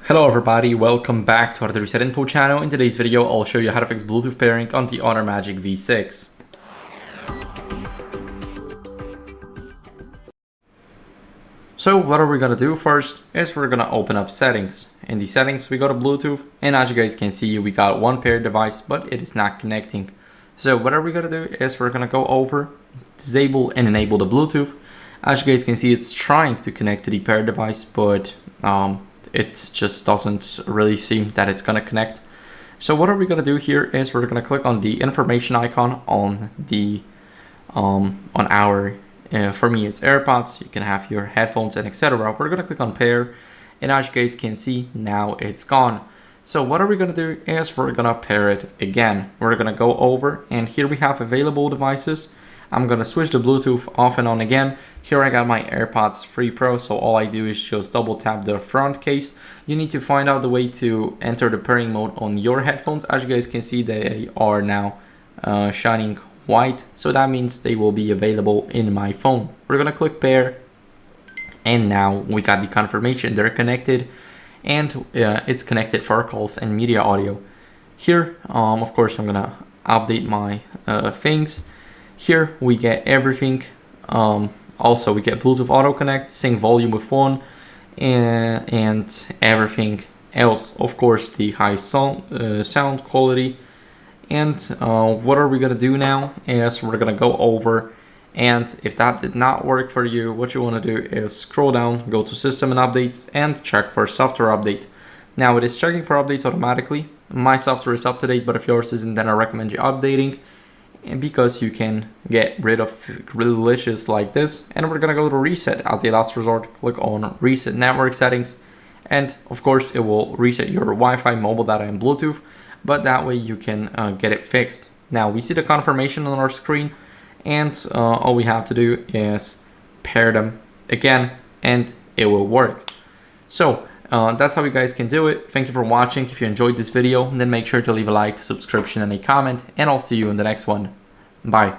Hello everybody, welcome back to HardReset.Info channel. In today's video, I'll show you how to fix Bluetooth pairing on the Honor Magic V6. So what are we gonna do first is we're gonna open up settings. In the settings, we go to Bluetooth, and as you guys can see, we got one paired device, but it is not connecting. So what are we gonna do is we're gonna go over, disable and enable the Bluetooth. As you guys can see, it's trying to connect to the paired device, but it just doesn't really seem that it's gonna connect. So what are we gonna do here is we're gonna click on the information icon on the on our for me it's AirPods. You can have your headphones and etc. We're gonna click on pair, and as you guys can see, now it's gone. So what are we gonna do is we're gonna pair it again. We're gonna go over, and here we have available devices. I'm gonna switch the Bluetooth off and on again. Here I got my AirPods 3 Pro, so all I do is just double tap the front case. You need to find out the way to enter the pairing mode on your headphones. As you guys can see, they are now shining white, so that means they will be available in my phone. We're gonna click pair, and now we got the confirmation they're connected, and it's connected for calls and media audio. Here, of course, I'm gonna update my things. Here we get everything. Also, we get Bluetooth Auto Connect, sync volume with phone, and everything else. Of course, the high sound quality. And what are we gonna do now is we're gonna go over, and if that did not work for you, what you want to do is scroll down, go to System and Updates, and check for software update. Now it is checking for updates automatically. My software is up to date, but if yours isn't, then I recommend you updating, and because you can get rid of glitches like this. And we're gonna go to reset as the last resort. Click on reset network settings, and of course it will reset your Wi-Fi, mobile data, and Bluetooth, but that way you can get it fixed. Now we see the confirmation on our screen, and all we have to do is pair them again, and it will work. So that's how you guys can do it. Thank you for watching. If you enjoyed this video, then make sure to leave a like, subscription, and a comment, and I'll see you in the next one. Bye.